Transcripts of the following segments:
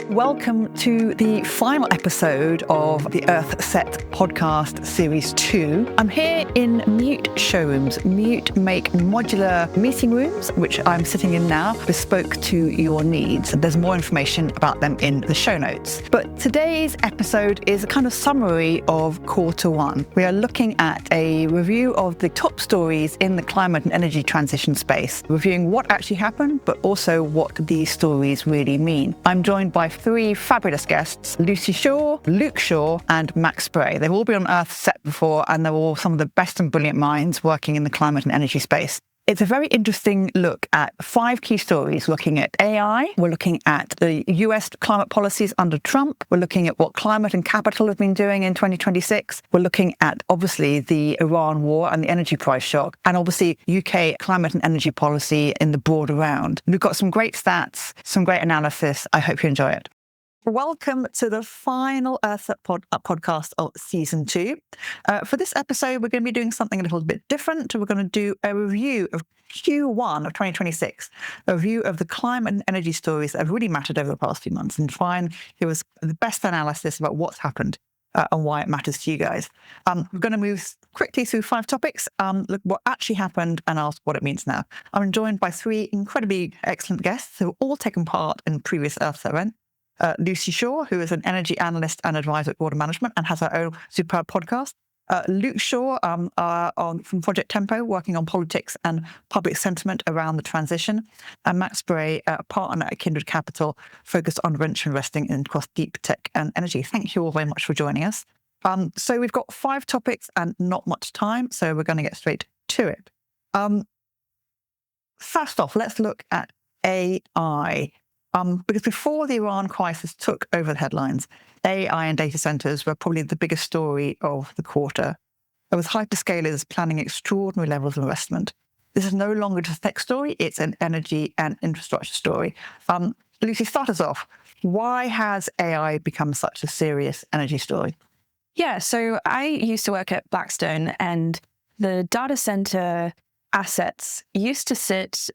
Welcome to the final episode of the Earth Set podcast series 2. I'm here in Mute showrooms. Mute make modular meeting rooms, which I'm sitting in now, bespoke to your needs. There's more information about them in the show notes. But today's episode is a kind of summary of quarter one. We are looking at a review of the top stories in the climate and energy transition space, reviewing what actually happened, but also what these stories really mean. I'm joined by three fabulous guests, Lucy Shaw, Luke Shaw, and Max Bray. They've all been on Earth Set before, and they're all some of the best and brilliant minds working in the climate and energy space. It's a very interesting look at 5 key stories, looking at AI, we're looking at the US climate policies under Trump, we're looking at what climate and capital have been doing in 2026, we're looking at, obviously, the Iran war and the energy price shock, and obviously UK climate and energy policy in the broader round. We've got some great stats, some great analysis. I hope you enjoy it. Welcome to the final Earth Set podcast of season 2. For this episode, we're going to be doing something a little bit different. We're going to do a review of Q1 of 2026, a review of the climate and energy stories that have really mattered over the past few months, and try and give us the best analysis about what's happened and why it matters to you guys. We're going to move quickly through 5 topics, look what actually happened and ask what it means now. I'm joined by 3 incredibly excellent guests who have all taken part in previous Earth Set events. Lucy Shaw, who is an energy analyst and advisor at Border Management and has her own superb podcast. Luke Shaw from Project Tempo, working on politics and public sentiment around the transition. And Max Bray, a partner at Kindred Capital, focused on venture investing across deep tech and energy. Thank you all very much for joining us. So we've got 5 topics and not much time, so we're going to get straight to it. First off, let's look at AI. Because before the Iran crisis took over the headlines, AI and data centers were probably the biggest story of the quarter. There was hyperscalers planning extraordinary levels of investment. This is no longer just a tech story, it's an energy and infrastructure story. Lucy, start us off. Why has AI become such a serious energy story? Yeah, so I used to work at Blackstone, and the data center assets used to sit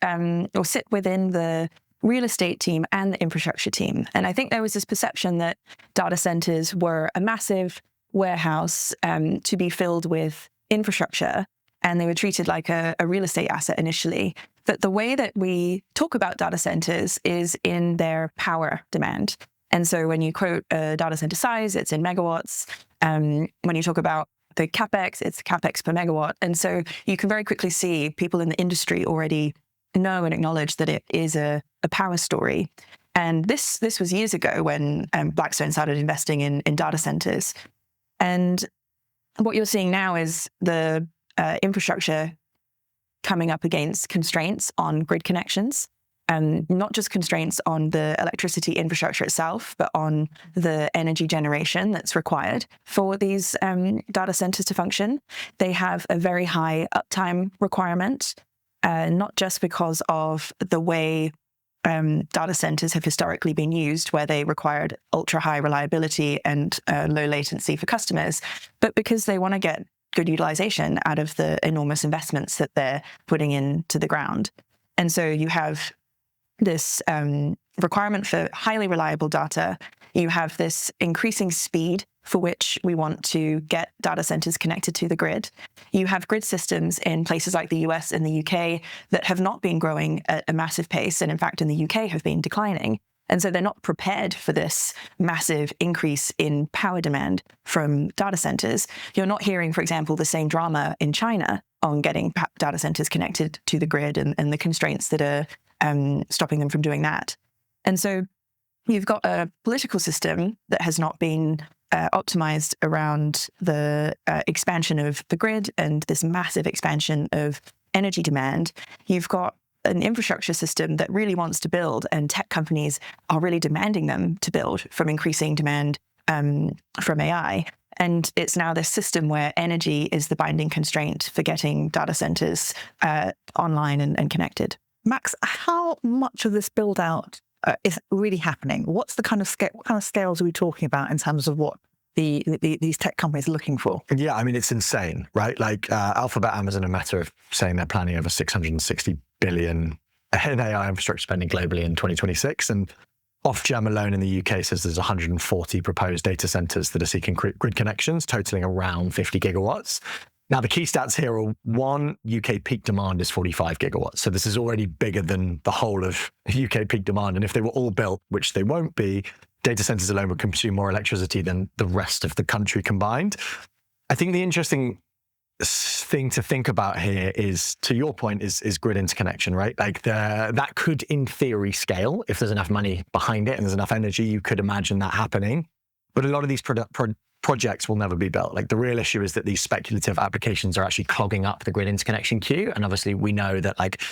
within the real estate team and the infrastructure team. And I think there was this perception that data centers were a massive warehouse to be filled with infrastructure, and they were treated like a real estate asset initially. But the way that we talk about data centers is in their power demand. And so when you quote a data center size, it's in megawatts. When you talk about the CapEx, it's CapEx per megawatt. And so you can very quickly see people in the industry already know and acknowledge that it is a power story. And this was years ago when Blackstone started investing in data centers. And what you're seeing now is the infrastructure coming up against constraints on grid connections, and not just constraints on the electricity infrastructure itself, but on the energy generation that's required for these data centers to function. They have a very high uptime requirement, not just because of the way data centers have historically been used, where they required ultra high reliability and low latency for customers, but because they want to get good utilization out of the enormous investments that they're putting into the ground. And so you have this requirement for highly reliable data. You have this increasing speed for which we want to get data centers connected to the grid. You have grid systems in places like the US and the UK that have not been growing at a massive pace, and in fact in the UK have been declining. And so they're not prepared for this massive increase in power demand from data centers. You're not hearing, for example, the same drama in China on getting data centers connected to the grid and the constraints that are stopping them from doing that. And so you've got a political system that has not been optimized around the expansion of the grid and this massive expansion of energy demand. You've got an infrastructure system that really wants to build, and tech companies are really demanding them to build from increasing demand from AI. And it's now this system where energy is the binding constraint for getting data centers online and connected. Max, how much of this build out is really happening? What's the kind of scale? What kind of scales are we talking about in terms of what these tech companies are looking for? Yeah, I mean, it's insane, right? Like Alphabet, Amazon, and Meta are saying they're planning over $660 billion in AI infrastructure spending globally in 2026. And Ofgem alone in the UK says there's 140 proposed data centers that are seeking grid connections, totaling around 50 gigawatts. Now, the key stats here are, one, UK peak demand is 45 gigawatts. So this is already bigger than the whole of UK peak demand. And if they were all built, which they won't be, data centers alone would consume more electricity than the rest of the country combined. I think the interesting thing to think about here is, to your point, is grid interconnection, right? Like that could, in theory, scale. If there's enough money behind it and there's enough energy, you could imagine that happening. But a lot of these projects will never be built. Like, the real issue is that these speculative applications are actually clogging up the grid interconnection queue. And obviously we know that, like,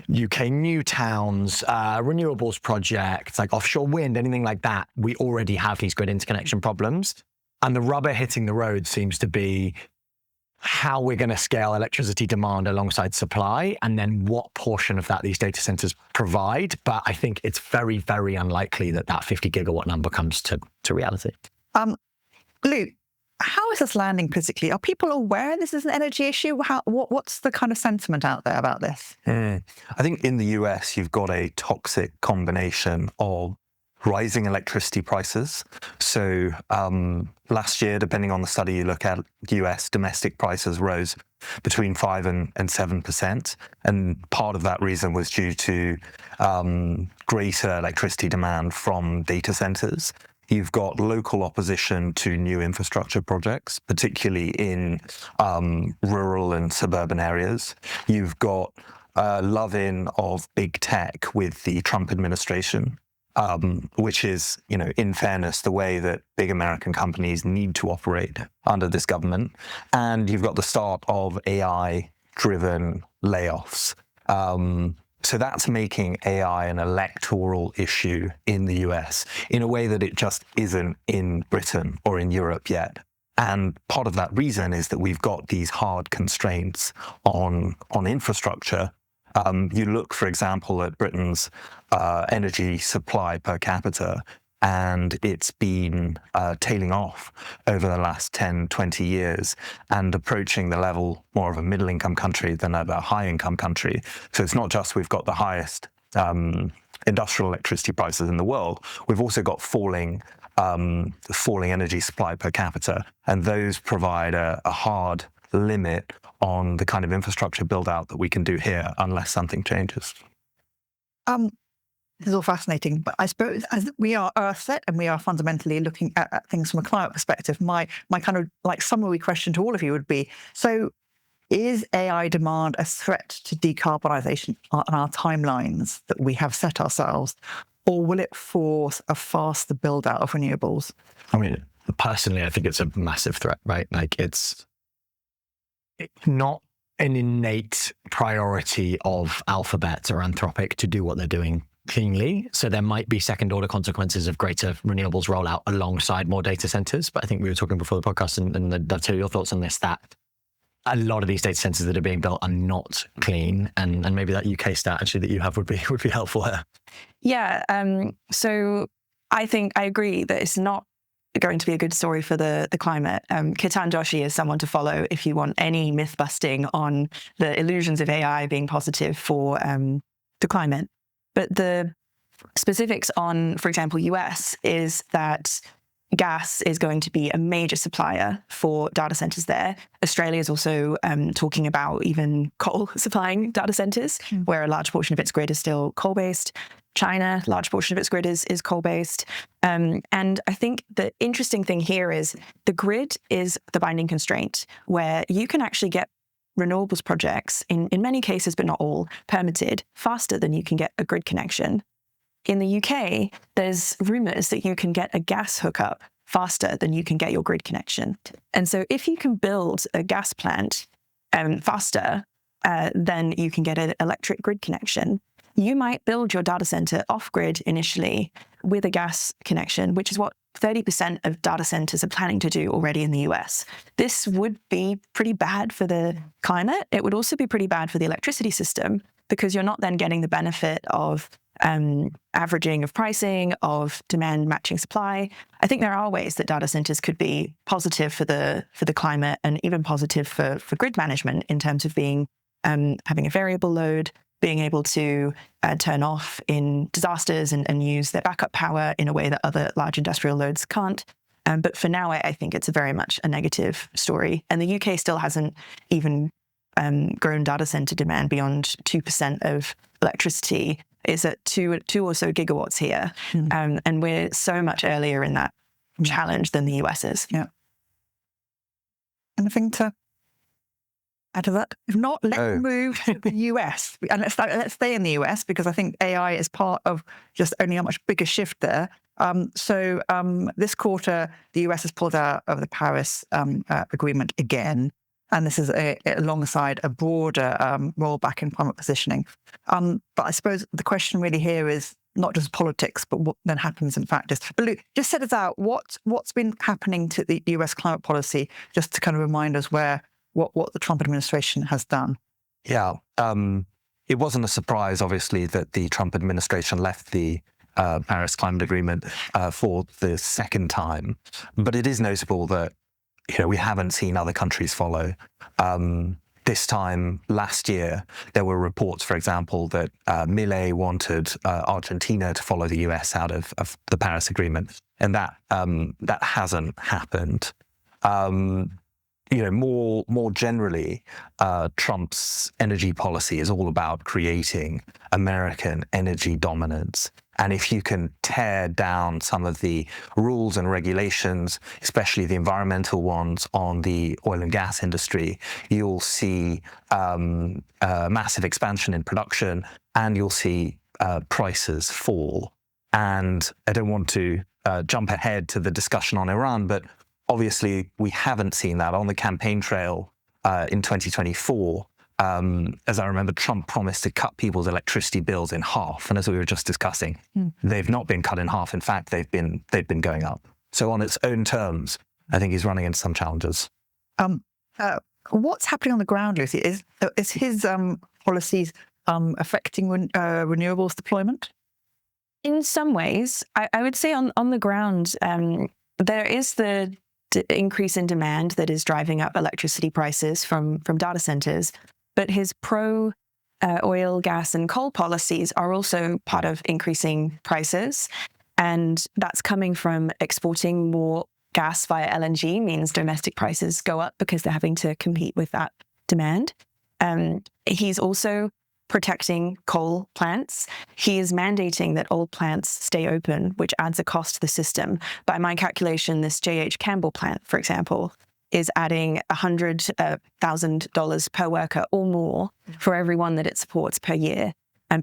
UK new towns, renewables projects, like offshore wind, anything like that, we already have these grid interconnection problems. And the rubber hitting the road seems to be how we're going to scale electricity demand alongside supply, and then what portion of that these data centers provide. But I think it's very, very unlikely that that 50 gigawatt number comes to reality. Luke, how is this landing politically? Are people aware this is an energy issue? What's the kind of sentiment out there about this? I think in the US, you've got a toxic combination of rising electricity prices. So last year, depending on the study you look at, US domestic prices rose between 5 and 7%. And part of that reason was due to greater electricity demand from data centers. You've got local opposition to new infrastructure projects, particularly in rural and suburban areas. You've got love-in of big tech with the Trump administration, which is, in fairness, the way that big American companies need to operate under this government. And you've got the start of AI-driven layoffs. So that's making AI an electoral issue in the US in a way that it just isn't in Britain or in Europe yet. And part of that reason is that we've got these hard constraints on infrastructure. You look, for example, at Britain's energy supply per capita, and it's been tailing off over the last 10, 20 years and approaching the level more of a middle-income country than a high-income country. So it's not just we've got the highest industrial electricity prices in the world, we've also got falling energy supply per capita, and those provide a hard limit on the kind of infrastructure build-out that we can do here unless something changes. This is all fascinating, but I suppose as we are Earthset and we are fundamentally looking at things from a climate perspective, my kind of like summary question to all of you would be, so is AI demand a threat to decarbonisation on our timelines that we have set ourselves, or will it force a faster build out of renewables? I mean, personally, I think it's a massive threat, right? Like, it's not an innate priority of Alphabet or Anthropic to do what they're doing cleanly. So there might be second order consequences of greater renewables rollout alongside more data centers. But I think we were talking before the podcast, and I'd love to hear your thoughts on this, that a lot of these data centers that are being built are not clean. And maybe that UK stat actually that you have would be helpful here. Yeah. So I think I agree that it's not going to be a good story for the climate. Ketan Joshi is someone to follow if you want any myth busting on the illusions of AI being positive for the climate. But the specifics on, for example, US is that gas is going to be a major supplier for data centers there. Australia is also talking about even coal supplying data centers, where a large portion of its grid is still coal-based. China, large portion of its grid is coal-based. And I think the interesting thing here is the grid is the binding constraint, where you can actually get renewables projects, in many cases, but not all, permitted faster than you can get a grid connection. In the UK, there's rumours that you can get a gas hookup faster than you can get your grid connection. And so if you can build a gas plant faster than you can get an electric grid connection, you might build your data center off-grid initially with a gas connection, which is what 30% of data centers are planning to do already in the US. This would be pretty bad for the climate. It would also be pretty bad for the electricity system, because you're not then getting the benefit of averaging of pricing, of demand matching supply. I think there are ways that data centers could be positive for the climate, and even positive for grid management in terms of being having a variable load, being able to turn off in disasters and use their backup power in a way that other large industrial loads can't. But for now, I think it's very much a negative story. And the UK still hasn't even grown data center demand beyond 2% of electricity. It's at two or so gigawatts here. And we're so much earlier in that challenge than the US is. Yeah. Anything to add to that? If not, let's move to the US. And let's stay in the US, because I think AI is part of just only a much bigger shift there. So this quarter, the US has pulled out of the Paris agreement again. And this is alongside a broader rollback in climate positioning. But I suppose the question really here is not just politics, but what then happens in practice. But Luke, just set us out, what's been happening to the US climate policy, just to kind of remind us what the Trump administration has done. Yeah, it wasn't a surprise, obviously, that the Trump administration left the Paris Climate Agreement for the second time. But it is notable that we haven't seen other countries follow. This time last year, there were reports, for example, that Milei wanted Argentina to follow the US out of the Paris Agreement, and that hasn't happened. More generally, Trump's energy policy is all about creating American energy dominance. And if you can tear down some of the rules and regulations, especially the environmental ones on the oil and gas industry, you'll see massive expansion in production, and you'll see prices fall. And I don't want to jump ahead to the discussion on Iran, but obviously we haven't seen that on the campaign trail in 2024. As I remember, Trump promised to cut people's electricity bills in half, and as we were just discussing, they've not been cut in half. In fact, they've been going up. So on its own terms, I think he's running into some challenges. What's happening on the ground, Lucy? Is his policies affecting renewables deployment? In some ways, I would say on the ground, there is the increase in demand that is driving up electricity prices from data centers. But his pro-oil, gas, and coal policies are also part of increasing prices. And that's coming from exporting more gas via LNG, means domestic prices go up because they're having to compete with that demand. He's also protecting coal plants. He is mandating that old plants stay open, which adds a cost to the system. By my calculation, this J.H. Campbell plant, for example, is adding $100,000 per worker or more for every one that it supports per year,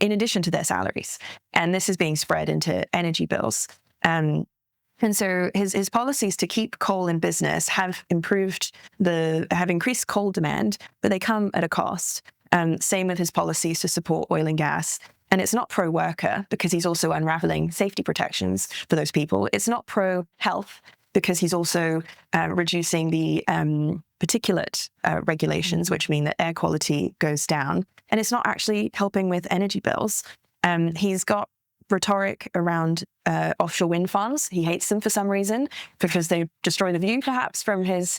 in addition to their salaries. And this is being spread into energy bills. And so his policies to keep coal in business have increased coal demand, but they come at a cost. Same with his policies to support oil and gas. And it's not pro-worker because he's also unraveling safety protections for those people. It's not pro-health because he's also reducing the particulate regulations, which mean that air quality goes down. And it's not actually helping with energy bills. He's got rhetoric around offshore wind farms. He hates them for some reason because they destroy the view, perhaps, from his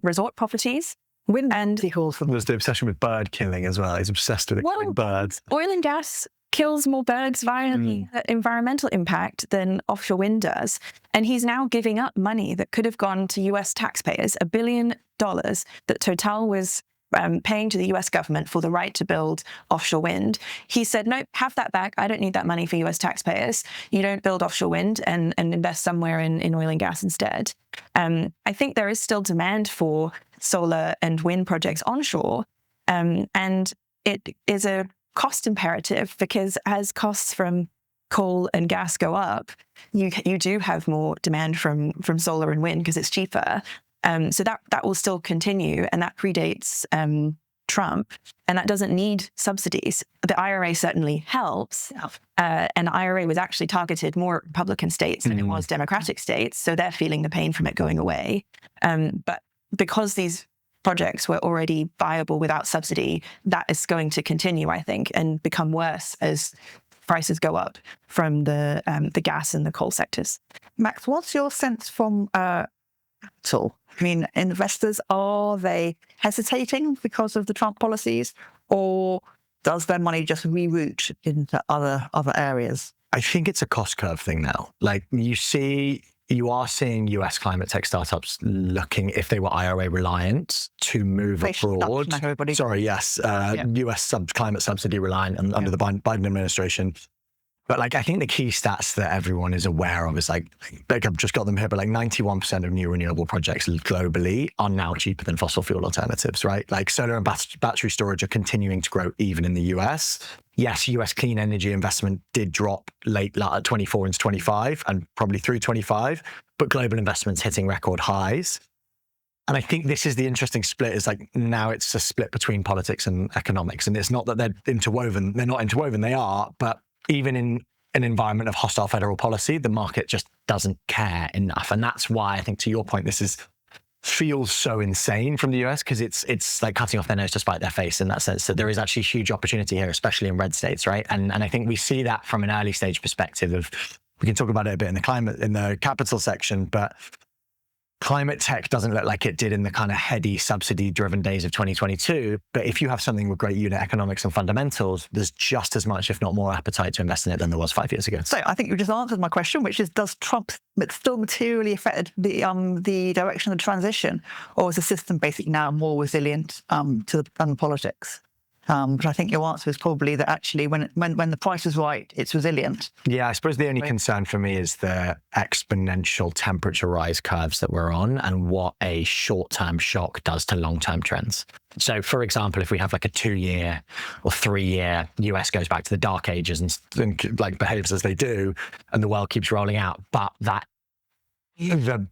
resort properties. He also was the obsession with bird killing as well. He's obsessed with killing birds. Oil and gas kills more birds via the environmental impact than offshore wind does. And he's now giving up money that could have gone to US taxpayers, $1 billion that Total was paying to the US government for the right to build offshore wind. He said, nope, have that back. I don't need that money for US taxpayers. You don't build offshore wind and invest somewhere in oil and gas instead. I think there is still demand for solar and wind projects onshore. And it is a cost imperative because as costs from coal and gas go up, you do have more demand from solar and wind because it's cheaper. So that will still continue, and that predates Trump, and that doesn't need subsidies. The IRA certainly helps, and the IRA was actually targeted more at Republican states than it was Democratic states, so they're feeling the pain from it going away. But because these projects were already viable without subsidy, that is going to continue, I think, and become worse as prices go up from the gas and the coal sectors. Max, what's your sense from capital? I mean, investors, are they hesitating because of the Trump policies, or does their money just reroute into other areas? I think it's a cost curve thing now. Like you are seeing US climate tech startups looking, if they were IRA reliant, to move abroad. Sorry, yes. US climate subsidy reliant under the Biden administration. But like, I think the key stats that everyone is aware of is like I've just got them here, but like 91% of new renewable projects globally are now cheaper than fossil fuel alternatives, right? Like solar and battery storage are continuing to grow even in the US. Yes, US clean energy investment did drop late 24 into 25 and probably through 25, but global investment's hitting record highs. And I think this is the interesting split, is like now it's a split between politics and economics. And it's not that they're interwoven. They're not interwoven, they are, but even in an environment of hostile federal policy, the market just doesn't care enough. And that's why I think, to your point, this feels so insane from the US, because it's like cutting off their nose to spite their face in that sense. So there is actually huge opportunity here, especially in red states, right? And I think we see that from an early stage perspective of, we can talk about it a bit in the capital section, but climate tech doesn't look like it did in the kind of heady subsidy-driven days of 2022. But if you have something with great unit economics and fundamentals, there's just as much, if not more, appetite to invest in it than there was 5 years ago. So I think you just answered my question, which is, does Trump still materially affect the direction of the transition, or is the system basically now more resilient to the politics? But I think your answer is probably that actually when the price is right, it's resilient. Yeah, I suppose the only concern for me is the exponential temperature rise curves that we're on and what a short-term shock does to long-term trends. So, for example, if we have like a 2-year or 3-year, US goes back to the dark ages and like behaves as they do, and the world keeps rolling out, but that the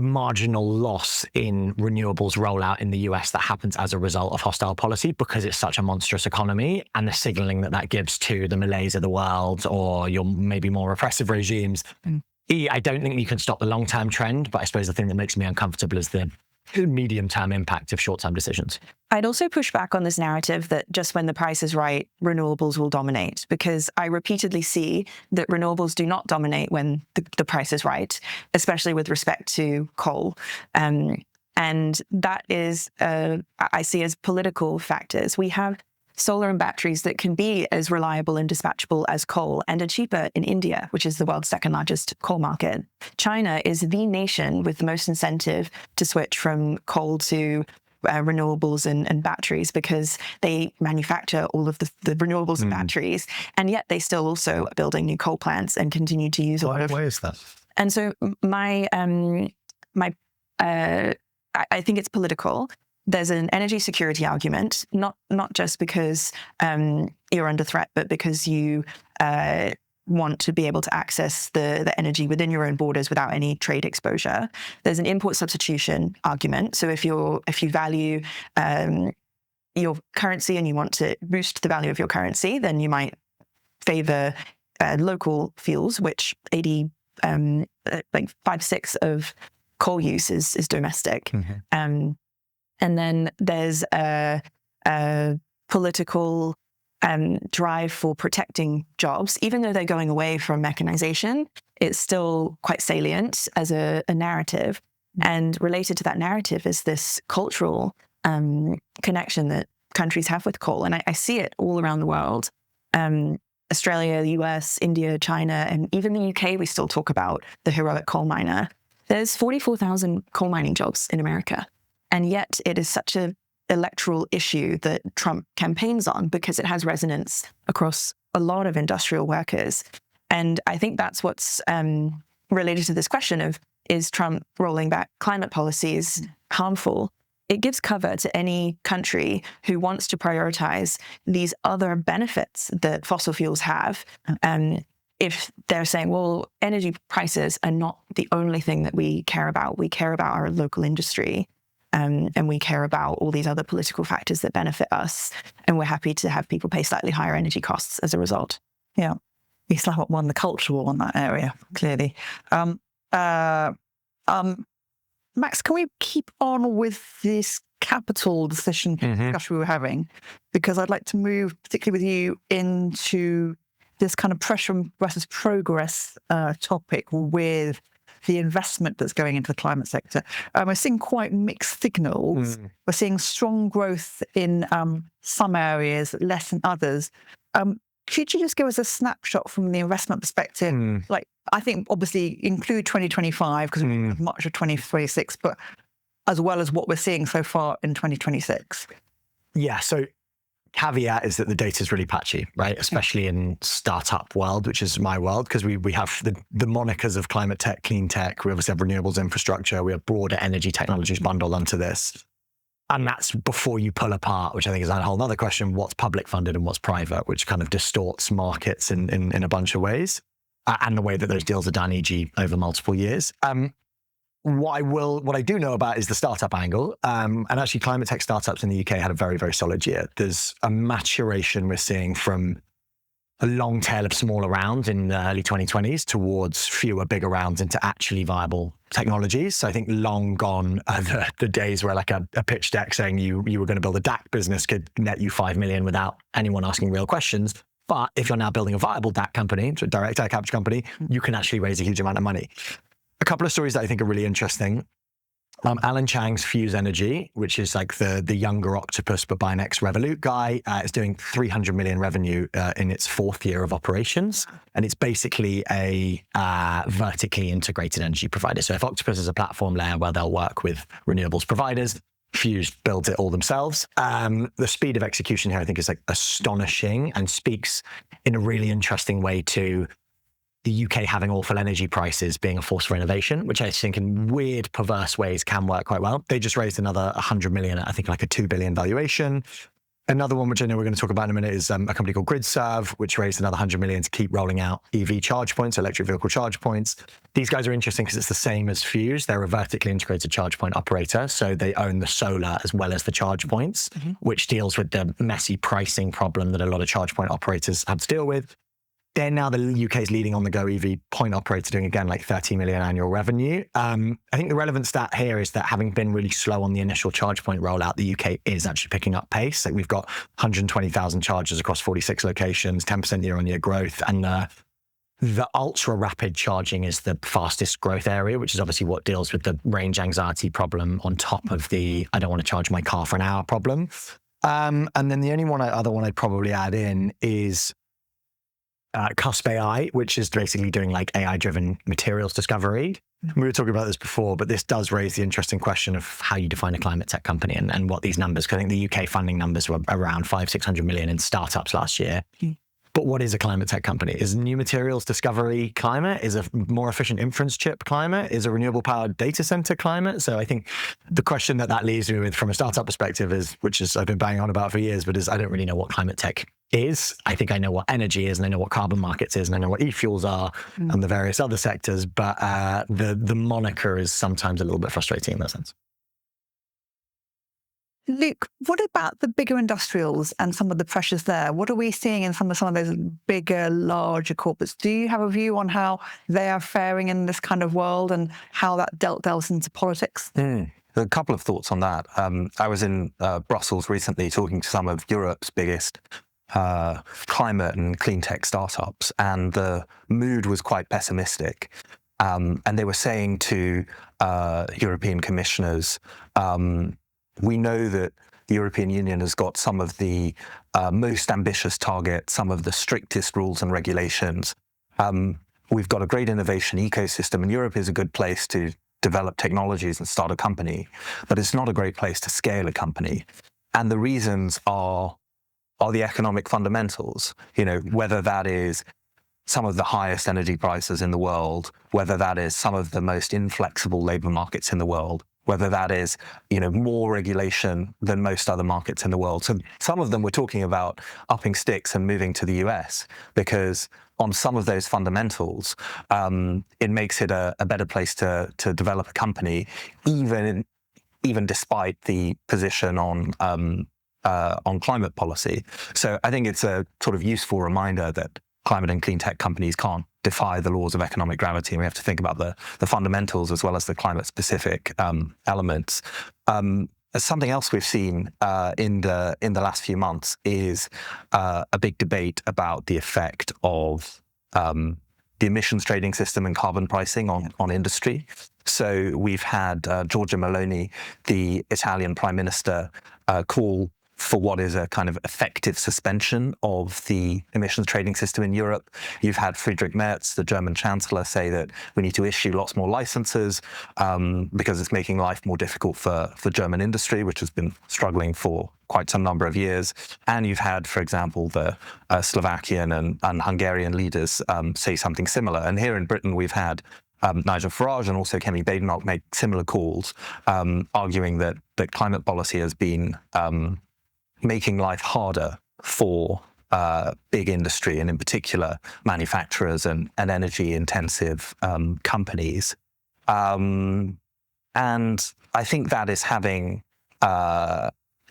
marginal loss in renewables rollout in the US that happens as a result of hostile policy, because it's such a monstrous economy, and the signaling that gives to the Malays of the world or your maybe more repressive regimes. I don't think you can stop the long-term trend, but I suppose the thing that makes me uncomfortable is the medium-term impact of short-term decisions. I'd also push back on this narrative that just when the price is right, renewables will dominate, because I repeatedly see that renewables do not dominate when the price is right, especially with respect to coal. And that is, I see as political factors. We have solar and batteries that can be as reliable and dispatchable as coal and are cheaper in India, which is the world's second largest coal market. China is the nation with the most incentive to switch from coal to renewables and batteries, because they manufacture all of the renewables and batteries, and yet they still also are building new coal plants and continue to use a lot of... Why is that? And so I think it's political. There's an energy security argument, not just because you're under threat, but because you want to be able to access the energy within your own borders without any trade exposure. There's an import substitution argument. So if you value your currency and you want to boost the value of your currency, then you might favor local fuels, which 5/6 of coal use is domestic. Mm-hmm. And then there's a political drive for protecting jobs. Even though they're going away from mechanization, it's still quite salient as a narrative. And related to that narrative is this cultural connection that countries have with coal. And I see it all around the world. Australia, the US, India, China, and even the UK, we still talk about the heroic coal miner. There's 44,000 coal mining jobs in America. And yet it is such an electoral issue that Trump campaigns on, because it has resonance across a lot of industrial workers. And I think that's what's related to this question of, is Trump rolling back climate policies harmful? It gives cover to any country who wants to prioritize these other benefits that fossil fuels have. If they're saying, well, energy prices are not the only thing that we care about our local industry. And we care about all these other political factors that benefit us. And we're happy to have people pay slightly higher energy costs as a result. Yeah. We slap up the cultural on that area, clearly. Max, can we keep on with this capital decision discussion we were having? Because I'd like to move, particularly with you, into this kind of pressure versus progress topic with the investment that's going into the climate sector. We're seeing quite mixed signals. We're seeing strong growth in some areas, less in others. Could you just give us a snapshot from the investment perspective? Like, I think obviously include 2025 because we have much of 2026, but as well as what we're seeing so far in 2026. Yeah, so caveat is that the data is really patchy, right? Especially in startup world, which is my world, because we have the monikers of climate tech, clean tech. We obviously have renewables infrastructure. We have broader energy technologies bundled onto this. And that's before you pull apart, which I think is a whole other question, what's public funded and what's private, which kind of distorts markets in a bunch of ways. And the way that those deals are done, e.g. over multiple years. What I do know about is the startup angle. And actually climate tech startups in the UK had a very, very solid year. There's a maturation we're seeing from a long tail of smaller rounds in the early 2020s towards fewer bigger rounds into actually viable technologies. So I think long gone are the days where like a pitch deck saying you were going to build a DAC business could net you 5 million without anyone asking real questions. But if you're now building a viable DAC company, so a direct air capture company, you can actually raise a huge amount of money. A couple of stories that I think are really interesting. Alan Chang's Fuse Energy, which is like the younger Octopus but by next Revolut guy, is doing 300 million revenue in its 4th year of operations. And it's basically a vertically integrated energy provider. So if Octopus is a platform layer where they'll work with renewables providers, Fuse builds it all themselves. The speed of execution here, I think, is like astonishing and speaks in a really interesting way to the UK having awful energy prices being a force for innovation, which I think in weird, perverse ways can work quite well. They just raised another 100 million, I think like a 2 billion valuation. Another one, which I know we're going to talk about in a minute, is a company called GridServe, which raised another 100 million to keep rolling out EV charge points, electric vehicle charge points. These guys are interesting because it's the same as Fuse. They're a vertically integrated charge point operator. So they own the solar as well as the charge points, which deals with the messy pricing problem that a lot of charge point operators have to deal with. They're now the UK's leading on-the-go EV point operator, doing again like 30 million annual revenue. I think the relevant stat here is that having been really slow on the initial charge point rollout, the UK is actually picking up pace. Like we've got 120,000 chargers across 46 locations, 10% year-on-year growth, and the ultra rapid charging is the fastest growth area, which is obviously what deals with the range anxiety problem on top of the I don't want to charge my car for an hour problem. And then the only other one I'd probably add in is Cusp AI, which is basically doing like AI-driven materials discovery. We were talking about this before, but this does raise the interesting question of how you define a climate tech company and what these numbers, because I think the UK funding numbers were around 500-600 million in startups last year. But what is a climate tech company? Is new materials discovery climate? Is a more efficient inference chip climate? Is a renewable powered data center climate? So I think the question that leaves me with from a startup perspective is, which is I've been banging on about for years, but is I don't really know what climate tech is. I think I know what energy is, and I know what carbon markets is, and I know what e-fuels are and the various other sectors, but the moniker is sometimes a little bit frustrating in that sense. Luke, what about the bigger industrials and some of the pressures there? What are we seeing in some of those bigger, larger corporates? Do you have a view on how they are faring in this kind of world and how that delves into politics? A couple of thoughts on that. I was in Brussels recently talking to some of Europe's biggest climate and clean tech startups, and the mood was quite pessimistic. And they were saying to European commissioners, we know that the European Union has got some of the most ambitious targets, some of the strictest rules and regulations. We've got a great innovation ecosystem, and Europe is a good place to develop technologies and start a company, but it's not a great place to scale a company. And the reasons are the economic fundamentals, whether that is some of the highest energy prices in the world, whether that is some of the most inflexible labor markets in the world, whether that is, more regulation than most other markets in the world. So some of them we're talking about upping sticks and moving to the US because on some of those fundamentals, it makes it a better place to develop a company, even despite the position on climate policy. So I think it's a sort of useful reminder that climate and clean tech companies can't defy the laws of economic gravity, and we have to think about the fundamentals as well as the climate-specific elements. Something else we've seen in the last few months is a big debate about the effect of the emissions trading system and carbon pricing on industry. So we've had Giorgia Meloni, the Italian Prime Minister, call for what is a kind of effective suspension of the emissions trading system in Europe. You've had Friedrich Merz, the German Chancellor, say that we need to issue lots more licenses because it's making life more difficult for German industry, which has been struggling for quite some number of years. And you've had, for example, the Slovakian and Hungarian leaders say something similar. And here in Britain, we've had Nigel Farage and also Kemi Badenoch make similar calls, arguing that climate policy has been making life harder for big industry, and in particular manufacturers and energy-intensive companies. And I think that is having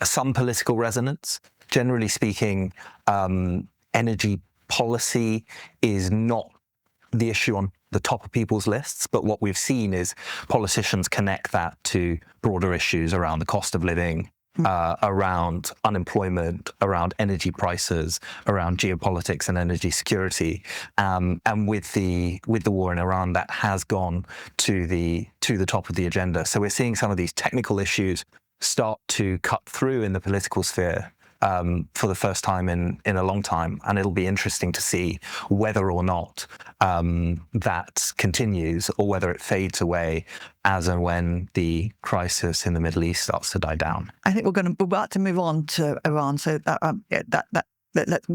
some political resonance. Generally speaking, energy policy is not the issue on the top of people's lists, but what we've seen is politicians connect that to broader issues around the cost of living, around unemployment, around energy prices, around geopolitics and energy security, and with the war in Iran, that has gone to the top of the agenda. So we're seeing some of these technical issues start to cut through in the political sphere for the first time in a long time, and it'll be interesting to see whether or not that continues or whether it fades away as and when the crisis in the Middle East starts to die down. I think we're about to move on to Iran, so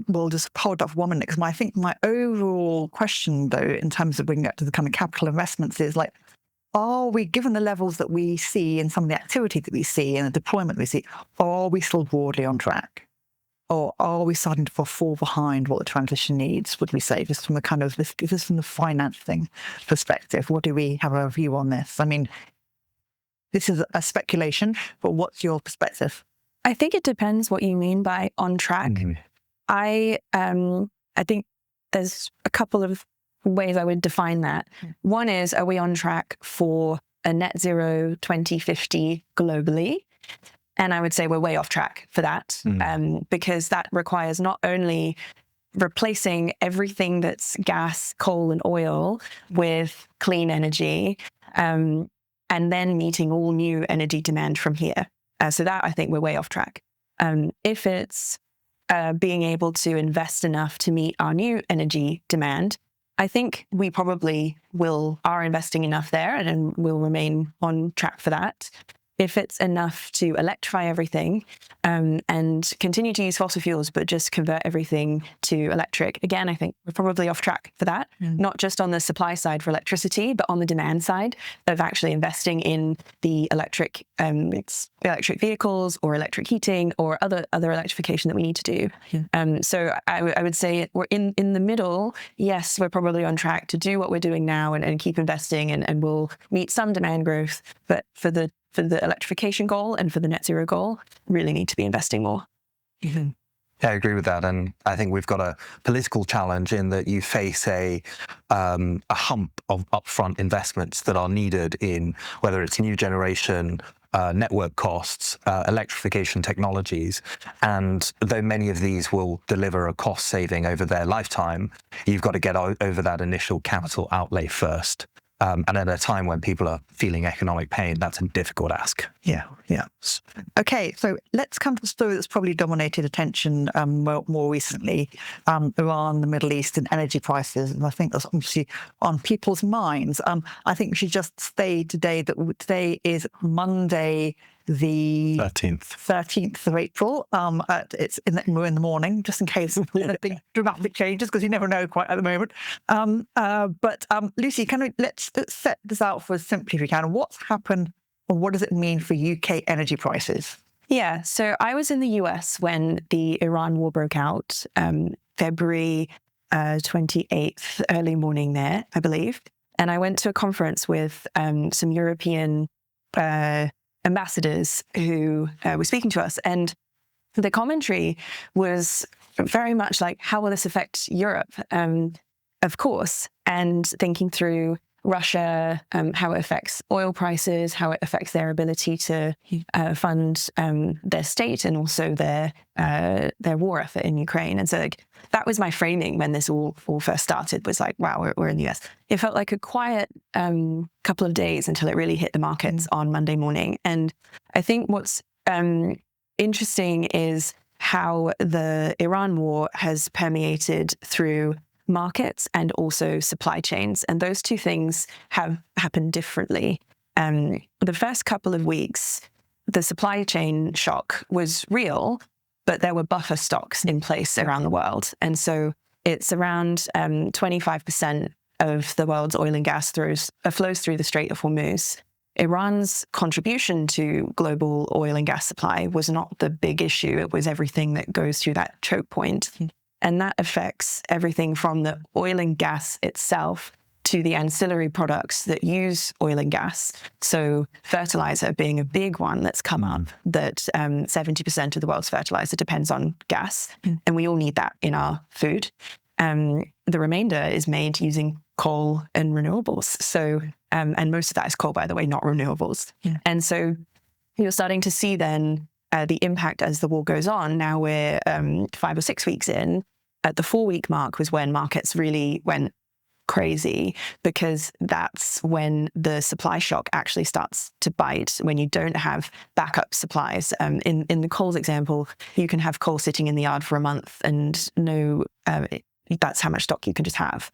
we'll just hold up for 1 minute, because I think my overall question, though, in terms of bringing it to the kind of capital investments, is like, are we, given the levels that we see and some of the activity that we see and the deployment we see, are we still broadly on track? Or are we starting to fall behind what the transition needs, would we say, just from the kind of, just from the financing perspective? What do we have a view on this? I mean, this is a speculation, but what's your perspective? I think it depends what you mean by on track. Mm-hmm. I think there's a couple of ways I would define that. One is, are we on track for a net zero 2050 globally? And I would say we're way off track for that, because that requires not only replacing everything that's gas, coal, and oil with clean energy, and then meeting all new energy demand from here. So that, I think we're way off track. If it's being able to invest enough to meet our new energy demand, I think we probably are investing enough there and will remain on track for that. If it's enough to electrify everything and continue to use fossil fuels, but just convert everything to electric, again, I think we're probably off track for that, not just on the supply side for electricity, but on the demand side of actually investing in the electric vehicles or electric heating or other electrification that we need to do. So I would say we're in the middle. Yes, we're probably on track to do what we're doing now and keep investing, and we'll meet some demand growth, but for the electrification goal and for the net zero goal, really need to be investing more. Yeah, I agree with that. And I think we've got a political challenge in that you face a hump of upfront investments that are needed in whether it's new generation, network costs, electrification technologies. And though many of these will deliver a cost saving over their lifetime, you've got to get over that initial capital outlay first. And at a time when people are feeling economic pain, that's a difficult ask. Yeah. Okay, so let's come to the story that's probably dominated attention more recently, Iran, the Middle East, and energy prices. And I think that's obviously on people's minds. I think we should just say today that today is Monday, the 13th of April. We're in the morning, just in case anything dramatic changes, because you never know quite at the moment. But Lucy, let's set this out for us simply, if we can. What's happened, and what does it mean for UK energy prices? Yeah, so I was in the US when the Iran war broke out, February 28th, early morning there, I believe. And I went to a conference with some European ambassadors who were speaking to us. And the commentary was very much like, how will this affect Europe? Of course. And thinking through Russia, how it affects oil prices, how it affects their ability to fund their state and also their war effort in Ukraine. And so like, that was my framing when this all first started, was like, wow, we're in the US. It felt like a quiet couple of days until it really hit the markets on Monday morning. And I think what's interesting is how the Iran war has permeated through markets and also supply chains. And those two things have happened differently. The first couple of weeks, the supply chain shock was real, but there were buffer stocks in place around the world. And so it's around 25% of the world's oil and gas flows through the Strait of Hormuz. Iran's contribution to global oil and gas supply was not the big issue. It was everything that goes through that choke point. And that affects everything from the oil and gas itself to the ancillary products that use oil and gas. So fertilizer being a big one that's come up, that 70% of the world's fertilizer depends on gas. And we all need that in our food. The remainder is made using coal and renewables. So, and most of that is coal, by the way, not renewables. And so you're starting to see then the impact as the war goes on. Now we're 5 or 6 weeks in. At the 4-week mark was when markets really went crazy, because that's when the supply shock actually starts to bite, when you don't have backup supplies. In the coal's example, you can have coal sitting in the yard for a month and that's how much stock you can just have.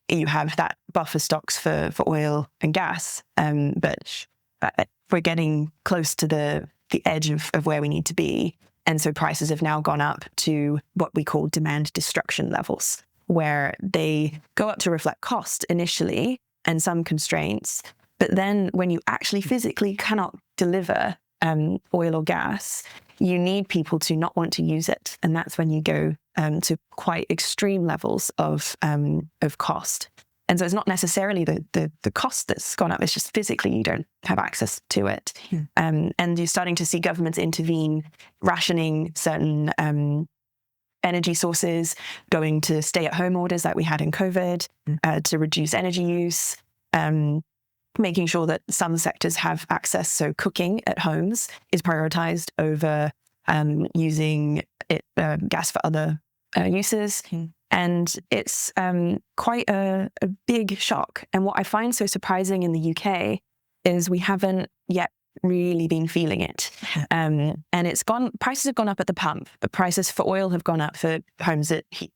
You have that buffer stocks for oil and gas, but we're getting close to the edge of where we need to be. And so prices have now gone up to what we call demand destruction levels, where they go up to reflect cost initially and some constraints. But then when you actually physically cannot deliver oil or gas, you need people to not want to use it. And that's when you go to quite extreme levels of cost. And so it's not necessarily the cost that's gone up, it's just physically you don't have access to it. And you're starting to see governments intervene, rationing certain energy sources, going to stay-at-home orders like we had in COVID to reduce energy use, making sure that some sectors have access. So cooking at homes is prioritized over using gas for other uses. And it's quite a big shock. And what I find so surprising in the UK is we haven't yet really been feeling it. And prices have gone up at the pump, but prices for oil have gone up for homes that heat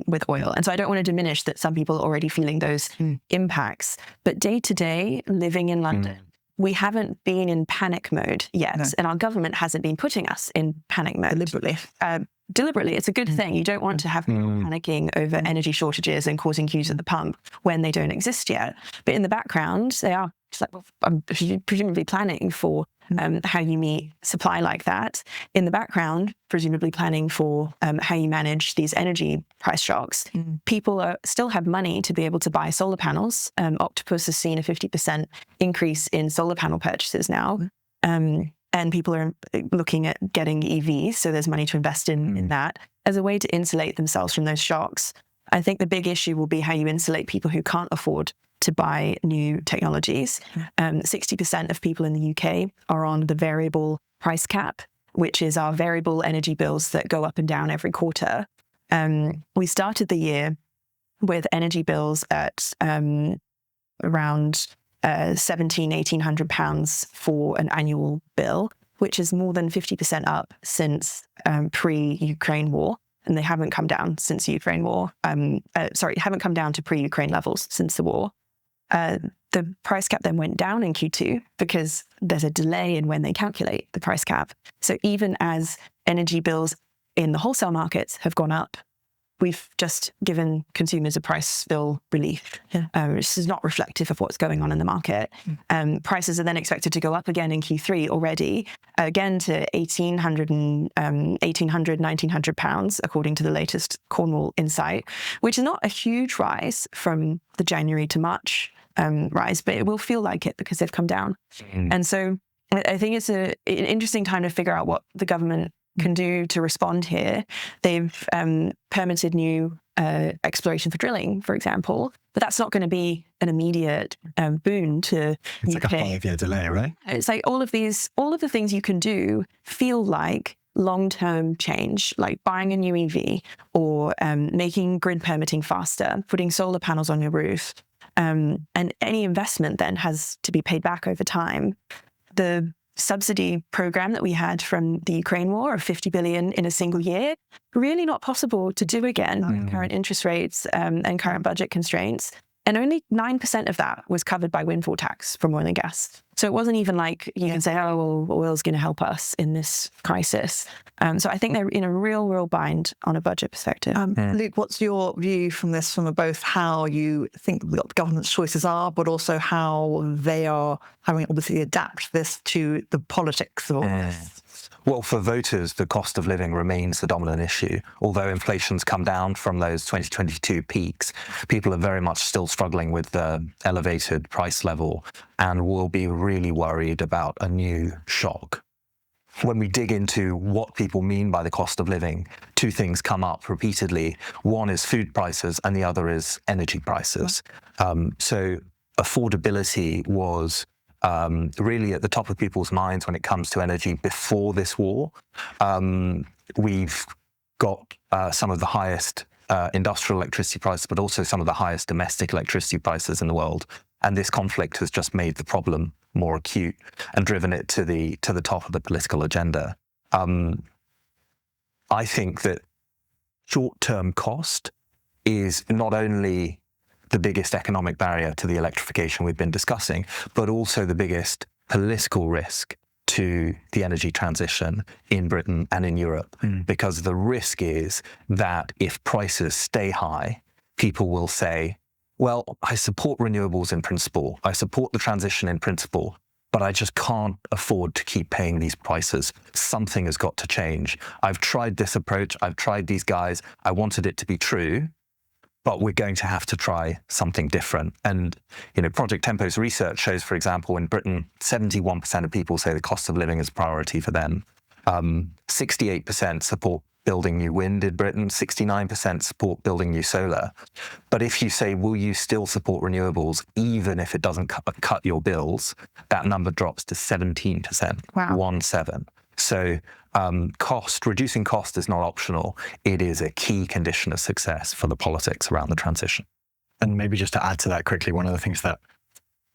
with oil. And so I don't want to diminish that some people are already feeling those impacts. But day to day, living in London, we haven't been in panic mode yet. No. And our government hasn't been putting us in panic mode. Deliberately. It's a good thing. You don't want to have people panicking over energy shortages and causing queues at the pump when they don't exist yet. But in the background, they are just like, well, I'm presumably planning for how you meet supply like that. In the background, presumably planning for how you manage these energy price shocks. People still have money to be able to buy solar panels. Octopus has seen a 50% increase in solar panel purchases now. And people are looking at getting EVs, so there's money to invest in that as a way to insulate themselves from those shocks. I think the big issue will be how you insulate people who can't afford to buy new technologies. 60% of people in the UK are on the variable price cap, which is our variable energy bills that go up and down every quarter. We started the year with energy bills at around £1,700-1,800 for an annual bill, which is more than 50% up since pre-Ukraine war. And they haven't come down since the Ukraine war. Haven't come down to pre-Ukraine levels since the war. The price cap then went down in Q2 because there's a delay in when they calculate the price cap. So even as energy bills in the wholesale markets have gone up, we've just given consumers a price bill relief. This is not reflective of what's going on in the market. Prices are then expected to go up again in Q3 already, again to £1,800-1,900, according to the latest Cornwall Insight, which is not a huge rise from the January to March rise, but it will feel like it because they've come down. And so I think it's an interesting time to figure out what the government can do to respond here. They've permitted new exploration for drilling, for example. But that's not going to be an immediate boon to It's UK. like a 5-year delay, right? It's like all of the things you can do feel like long-term change, like buying a new EV or making grid permitting faster, putting solar panels on your roof. And any investment then has to be paid back over time. The subsidy program that we had from the Ukraine war of 50 billion in a single year, really not possible to do again with current interest rates and current budget constraints. And only 9% of that was covered by windfall tax from oil and gas. So it wasn't even like you can say, oh, well, oil's going to help us in this crisis. So I think they're in a real bind on a budget perspective. Luke, what's your view from this, from both how you think the government's choices are, but also how they are having obviously adapt this to the politics of all this? Well, for voters, the cost of living remains the dominant issue. Although inflation's come down from those 2022 peaks, people are very much still struggling with the elevated price level and will be really worried about a new shock. When we dig into what people mean by the cost of living, two things come up repeatedly. One is food prices and the other is energy prices. So affordability was really at the top of people's minds when it comes to energy before this war. We've got some of the highest industrial electricity prices, but also some of the highest domestic electricity prices in the world. And this conflict has just made the problem more acute and driven it to the top of the political agenda. I think that short-term cost is not only the biggest economic barrier to the electrification we've been discussing, but also the biggest political risk to the energy transition in Britain and in Europe. Because the risk is that if prices stay high, people will say, well, I support renewables in principle, I support the transition in principle, but I just can't afford to keep paying these prices. Something has got to change. I've tried this approach, I've tried these guys, I wanted it to be true, but we're going to have to try something different. And, Project Tempo's research shows, for example, in Britain, 71% of people say the cost of living is a priority for them. 68% support building new wind in Britain, 69% support building new solar. But if you say, will you still support renewables, even if it doesn't cut your bills, that number drops to 17%. Wow. 17. So reducing cost is not optional. It is a key condition of success for the politics around the transition. And maybe just to add to that quickly, one of the things that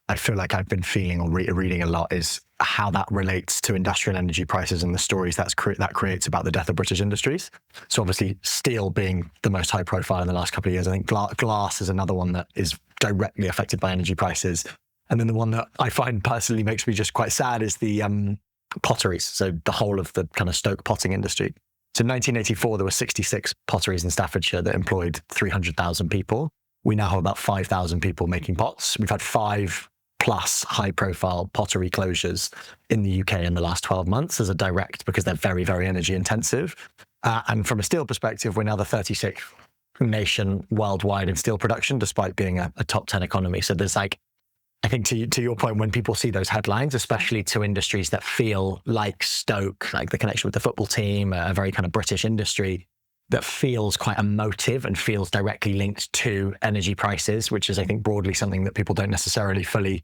I feel like I've been feeling or reading a lot is how that relates to industrial energy prices and the stories that creates about the death of British industries. So obviously steel being the most high profile in the last couple of years. I think glass is another one that is directly affected by energy prices. And then the one that I find personally makes me just quite sad is the potteries. So the whole of the kind of Stoke potting industry. So in 1984, there were 66 potteries in Staffordshire that employed 300,000 people. We now have about 5,000 people making pots. We've had 5+ high-profile pottery closures in the UK in the last 12 months as a direct, because they're very, very energy intensive. And from a steel perspective, we're now the 36th nation worldwide in steel production, despite being a top 10 economy. So there's I think to your point, when people see those headlines, especially to industries that feel like Stoke, like the connection with the football team, a very kind of British industry that feels quite emotive and feels directly linked to energy prices, which is, I think, broadly something that people don't necessarily fully,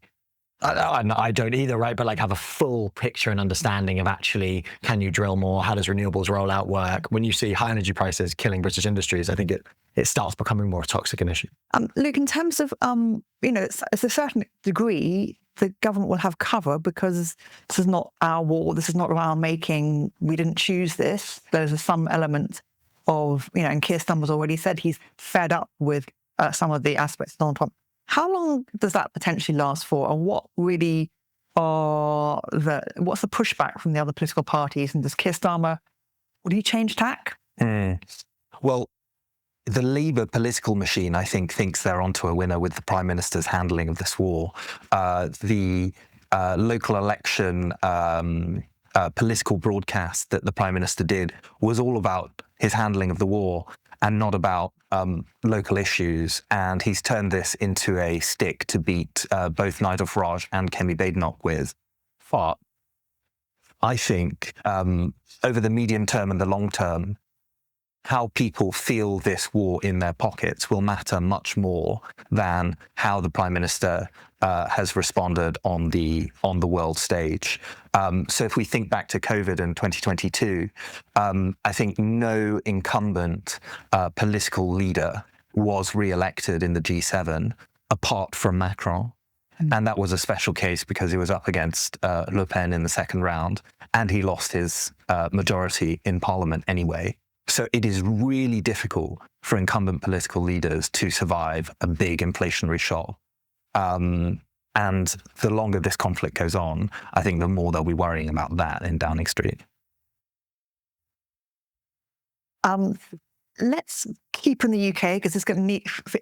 I don't either, right? But have a full picture and understanding of actually, can you drill more? How does renewables rollout work? When you see high energy prices killing British industries, I think it starts becoming more toxic an issue. Luke, in terms of, it's a certain degree, the government will have cover because this is not our war, this is not our making, we didn't choose this. There's some element of, and Keir Starmer's already said he's fed up with some of the aspects on top. How long does that potentially last for? And what really what's the pushback from the other political parties? And does Keir Starmer, would he change tack? Well, the Labour political machine, I think, thinks they're onto a winner with the Prime Minister's handling of this war. The local election political broadcast that the Prime Minister did was all about his handling of the war and not about local issues. And he's turned this into a stick to beat both Nigel Farage and Kemi Badenoch with. But I think over the medium term and the long term, how people feel this war in their pockets will matter much more than how the Prime Minister has responded on the world stage. So if we think back to COVID in 2022, I think no incumbent political leader was re-elected in the G7 apart from Macron. And that was a special case because he was up against Le Pen in the second round, and he lost his majority in parliament anyway. So it is really difficult for incumbent political leaders to survive a big inflationary shock. And the longer this conflict goes on, I think the more they'll be worrying about that in Downing Street. Let's keep in the UK, because this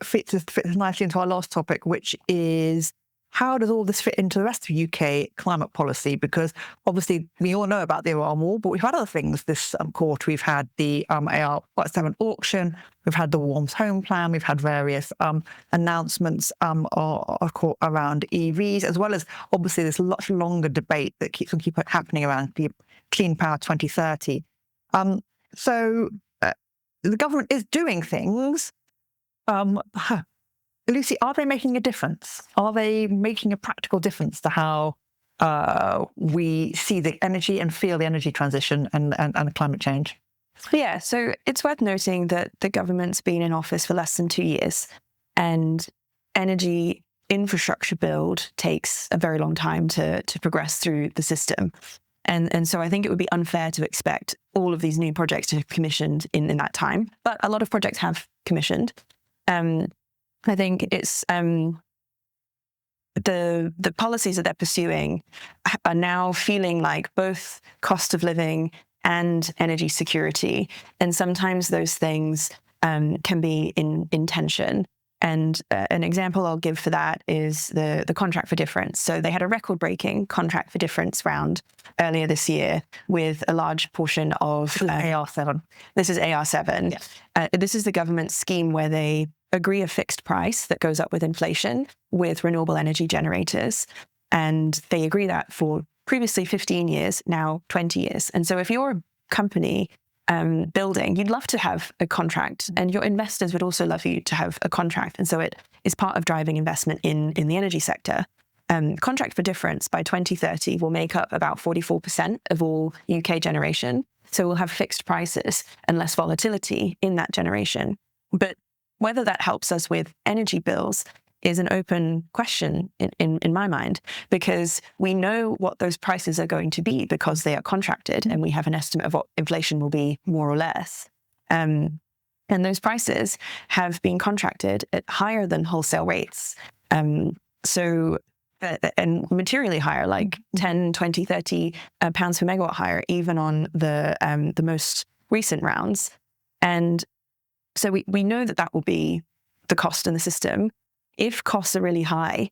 fits nicely into our last topic, which is how does all this fit into the rest of UK climate policy? Because obviously we all know about the Iran war, but we've had other things this quarter. We've had the AR7 auction, we've had the Warms Home Plan, we've had various announcements around EVs, as well as obviously this much longer debate that keeps happening around the Clean Power 2030. So the government is doing things. Lucy, are they making a difference? Are they making a practical difference to how we see the energy and feel the energy transition and climate change? Yeah, so it's worth noting that the government's been in office for less than 2 years, and energy infrastructure build takes a very long time to progress through the system. And so I think it would be unfair to expect all of these new projects to have commissioned in that time. But a lot of projects have commissioned. I think it's the policies that they're pursuing are now feeling like both cost of living and energy security. And sometimes those things can be in tension. And an example I'll give for that is the contract for difference. So they had a record-breaking contract for difference round earlier this year with a large portion of AR7. This is AR7. Yeah. This is the government's scheme where they agree a fixed price that goes up with inflation with renewable energy generators. And they agree that for previously 15 years, now 20 years. And so if you're a company building, you'd love to have a contract, and your investors would also love you to have a contract. And so it is part of driving investment in the energy sector. Contract for difference by 2030 will make up about 44% of all UK generation. So we'll have fixed prices and less volatility in that generation. But whether that helps us with energy bills is an open question in my mind, because we know what those prices are going to be because they are contracted, and we have an estimate of what inflation will be more or less. And those prices have been contracted at higher than wholesale rates. And materially higher, like 10, 20, 30 pounds per megawatt higher, even on the most recent rounds. And so we know that will be the cost in the system. If costs are really high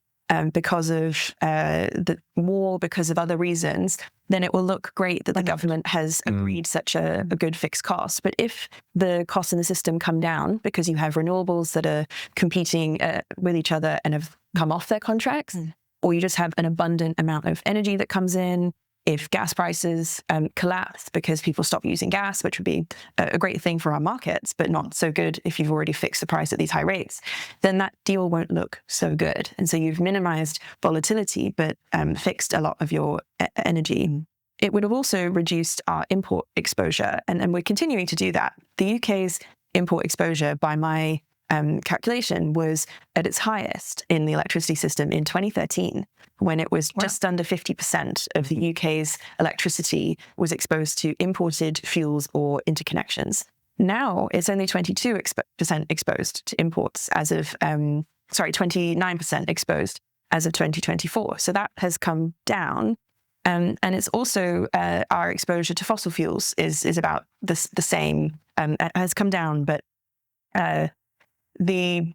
because of the war, because of other reasons, then it will look great that the government has agreed such a good fixed cost. But if the costs in the system come down because you have renewables that are competing with each other and have come off their contracts, or you just have an abundant amount of energy that comes in, if gas prices collapse because people stop using gas, which would be a great thing for our markets, but not so good if you've already fixed the price at these high rates, then that deal won't look so good. And so you've minimized volatility, but fixed a lot of your energy. It would have also reduced our import exposure, and we're continuing to do that. The UK's import exposure, by my calculation, was at its highest in the electricity system in 2013, when it was just under 50% of the UK's electricity was exposed to imported fuels or interconnections. Now it's only 22% exposed to imports as of, 29% exposed as of 2024. So that has come down. And it's also our exposure to fossil fuels is about the same, has come down, but the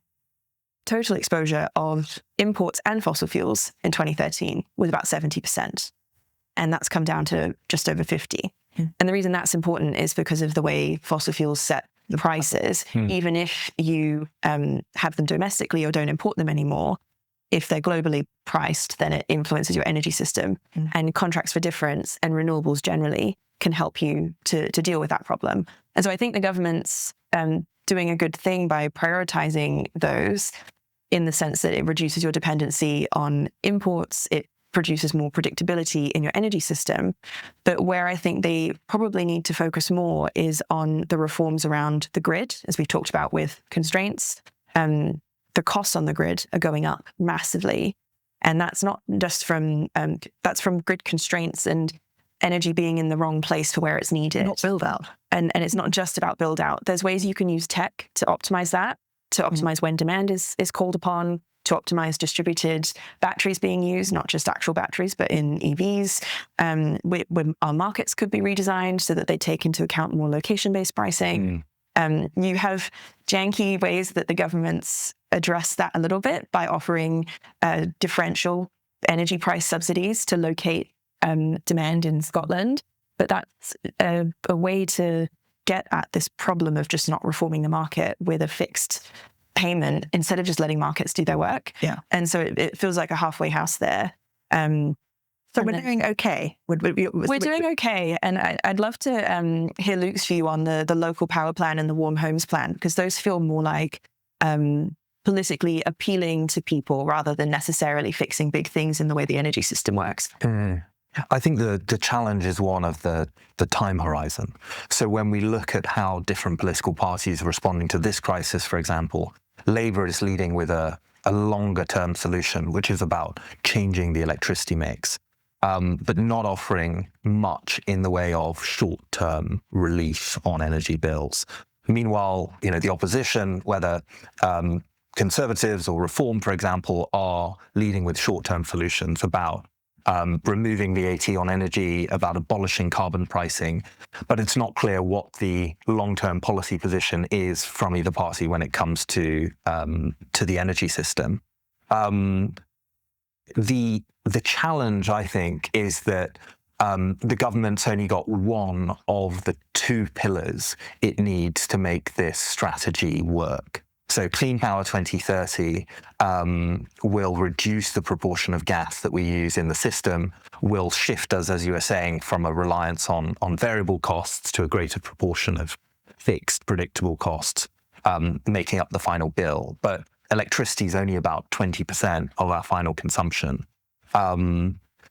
total exposure of imports and fossil fuels in 2013 was about 70%. And that's come down to just over 50. And the reason that's important is because of the way fossil fuels set the prices. Even if you have them domestically or don't import them anymore, if they're globally priced, then it influences your energy system. And contracts for difference and renewables generally can help you to deal with that problem. And so I think the government's doing a good thing by prioritizing those, in the sense that it reduces your dependency on imports, it produces more predictability in your energy system. But where I think they probably need to focus more is on the reforms around the grid, as we've talked about with constraints. The costs on the grid are going up massively. And that's not just from, that's from grid constraints and energy being in the wrong place for where it's needed. Not build out. And it's not just about build out. There's ways you can use tech to optimize that, to optimize when demand is called upon, to optimize distributed batteries being used, not just actual batteries, but in EVs. Our markets could be redesigned so that they take into account more location-based pricing. You have janky ways that the governments address that a little bit by offering differential energy price subsidies to locate demand in Scotland. But that's a way to get at this problem of just not reforming the market with a fixed payment instead of just letting markets do their work. Yeah. And so it feels like a halfway house there. So we're doing okay. We're doing okay. And I'd love to hear Luke's view on the local power plan and the warm homes plan, because those feel more like politically appealing to people rather than necessarily fixing big things in the way the energy system works. I think the challenge is one of the time horizon. So when we look at how different political parties are responding to this crisis, for example, Labour is leading with a longer term solution, which is about changing the electricity mix, but not offering much in the way of short-term relief on energy bills. Meanwhile, the opposition, whether Conservatives or Reform, for example, are leading with short-term solutions about removing VAT on energy, about abolishing carbon pricing, but it's not clear what the long-term policy position is from either party when it comes to the energy system. The challenge, I think, is that the government's only got one of the two pillars it needs to make this strategy work. So Clean Power 2030 will reduce the proportion of gas that we use in the system, will shift us, as you were saying, from a reliance on variable costs to a greater proportion of fixed, predictable costs, making up the final bill. But electricity is only about 20% of our final consumption.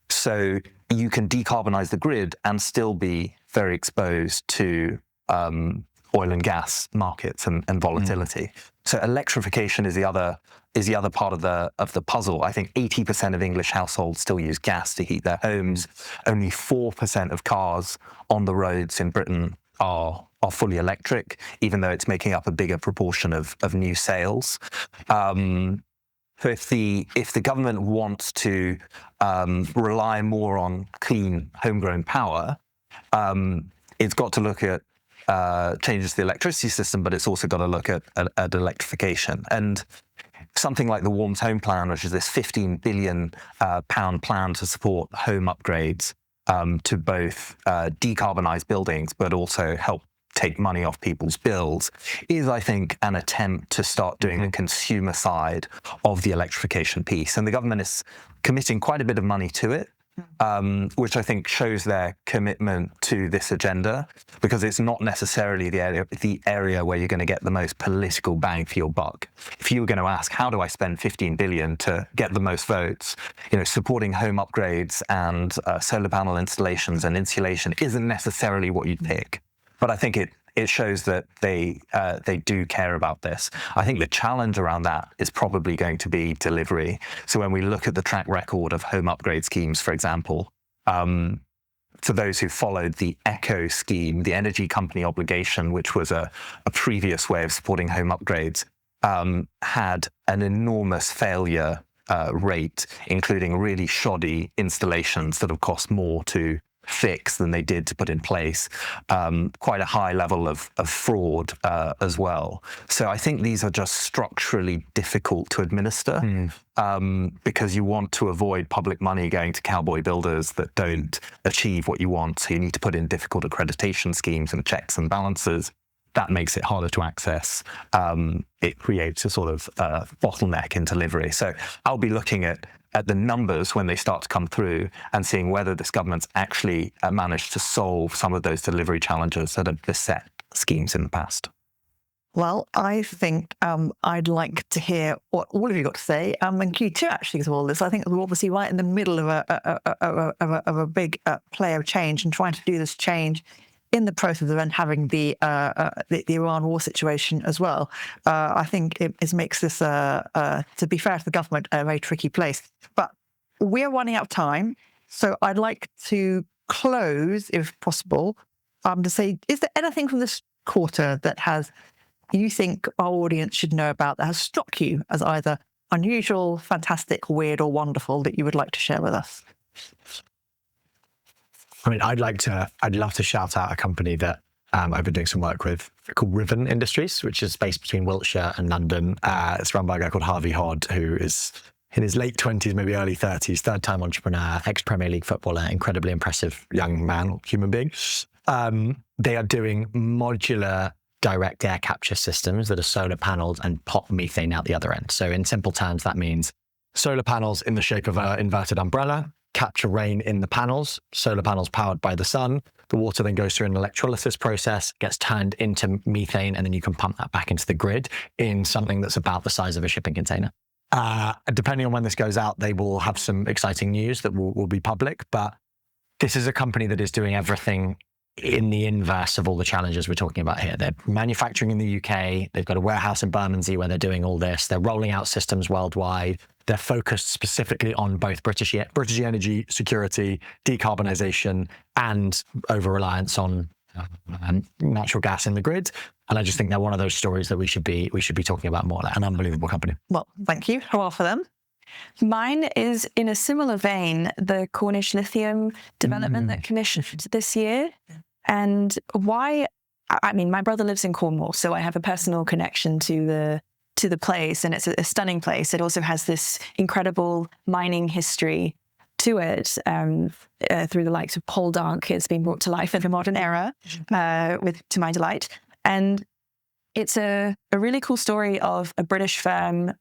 So you can decarbonize the grid and still be very exposed to oil and gas markets and volatility. So electrification is the other part of the puzzle. I think 80% of English households still use gas to heat their homes. Only 4% of cars on the roads in Britain are fully electric, even though it's making up a bigger proportion of new sales. So if the government wants to rely more on clean homegrown power, it's got to look at changes to the electricity system, but it's also got to look at electrification. And something like the Warm Home Plan, which is this £15 billion plan to support home upgrades to both decarbonise buildings, but also help take money off people's bills, is, I think, an attempt to start doing the consumer side of the electrification piece. And the government is committing quite a bit of money to it, which I think shows their commitment to this agenda, because it's not necessarily the area where you're going to get the most political bang for your buck. If you were going to ask, how do I spend 15 billion to get the most votes, supporting home upgrades and solar panel installations and insulation isn't necessarily what you'd pick. But I think it shows that they do care about this. I think the challenge around that is probably going to be delivery. So when we look at the track record of home upgrade schemes, for example, for those who followed the ECO scheme, the energy company obligation, which was a previous way of supporting home upgrades, had an enormous failure rate, including really shoddy installations that have cost more to fix than they did to put in place, quite a high level of fraud as well. So I think these are just structurally difficult to administer because you want to avoid public money going to cowboy builders that don't achieve what you want. So you need to put in difficult accreditation schemes and checks and balances. That makes it harder to access. It creates a sort of bottleneck in delivery. So I'll be looking at the numbers when they start to come through and seeing whether this government's actually managed to solve some of those delivery challenges that are beset schemes in the past. Well, I think I'd like to hear what all of you got to say. And Q2 actually is all this. I think we're obviously right in the middle of a big play of change and trying to do this change in the process of then having the Iran war situation as well. I think it makes this, to be fair to the government, a very tricky place. But we're running out of time. So I'd like to close, if possible, to say, is there anything from this quarter that you think our audience should know about, that has struck you as either unusual, fantastic, weird, or wonderful, that you would like to share with us? I mean, I'd love to shout out a company that I've been doing some work with called Riven Industries, which is based between Wiltshire and London. It's run by a guy called Harvey Hodd, who is in his late 20s, maybe early 30s, third-time entrepreneur, ex-Premier League footballer, incredibly impressive young man, human being. They are doing modular direct air capture systems that are solar panels and pop methane out the other end. So in simple terms, that means solar panels in the shape of an inverted umbrella, capture rain in the panels, solar panels powered by the sun. The water then goes through an electrolysis process, gets turned into methane, and then you can pump that back into the grid in something that's about the size of a shipping container. Depending on when this goes out, they will have some exciting news that will be public, but this is a company that is doing everything in the inverse of all the challenges we're talking about here. They're manufacturing in the UK. They've got a warehouse in Bermondsey where they're doing all this. They're rolling out systems worldwide. They're focused specifically on both British energy security, decarbonisation, and over-reliance on natural gas in the grid. And I just think they're one of those stories that we should be talking about more. Like an unbelievable company. Well, thank you. Hurrah for them. Mine is in a similar vein, the Cornish lithium development that commissioned this year. And why, I mean, my brother lives in Cornwall, so I have a personal connection to the place, and it's a stunning place. It also has this incredible mining history to it, through the likes of Poldark. It's been brought to life in the modern era, to my delight. And it's a really cool story of a British firm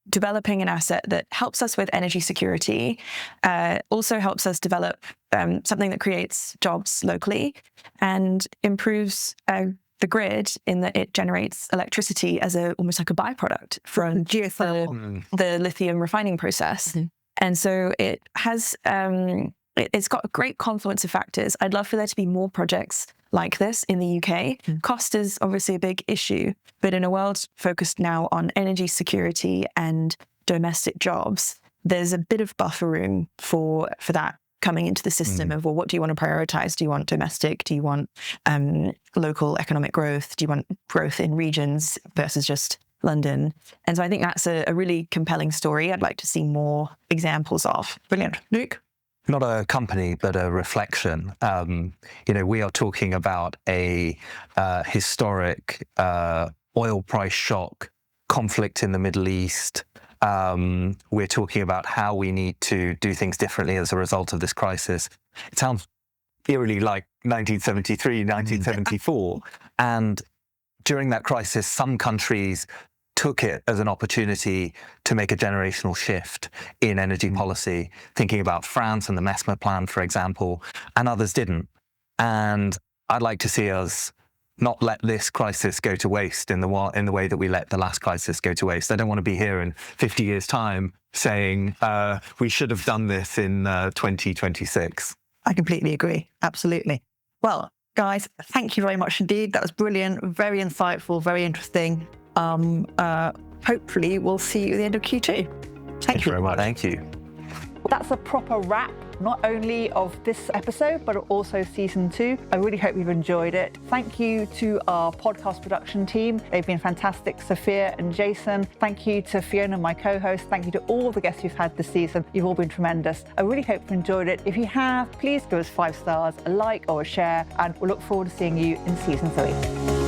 developing an asset that helps us with energy security, also helps us develop something that creates jobs locally and improves the grid in that it generates electricity as almost like a byproduct from the lithium refining process. Mm-hmm. And so it has, it's got a great confluence of factors. I'd love for there to be more projects like this in the UK. Mm. Cost is obviously a big issue, but in a world focused now on energy security and domestic jobs, there's a bit of buffer room for that coming into the system of, well, what do you want to prioritize? Do you want domestic? Do you want local economic growth? Do you want growth in regions versus just London? And so I think that's a really compelling story I'd like to see more examples of. Brilliant. Luke? Not a company, but a reflection. We are talking about a historic oil price shock, conflict in the Middle East. We're talking about how we need to do things differently as a result of this crisis. It sounds eerily like 1973, 1974. And during that crisis, some countries took it as an opportunity to make a generational shift in energy policy, thinking about France and the Mesmer plan, for example, and others didn't. And I'd like to see us not let this crisis go to waste in the way that we let the last crisis go to waste. I don't want to be here in 50 years' time saying we should have done this in 2026. I completely agree. Absolutely. Well, guys, thank you very much indeed. That was brilliant, very insightful, very interesting. Hopefully we'll see you at the end of Q2. Thank you very much. Thank you. That's a proper wrap, not only of this episode, but also season 2. I really hope you've enjoyed it. Thank you to our podcast production team. They've been fantastic, Sophia and Jason. Thank you to Fiona, my co-host. Thank you to all the guests we've had this season. You've all been tremendous. I really hope you've enjoyed it. If you have, please give us 5 stars, a like or a share, and we'll look forward to seeing you in season 3.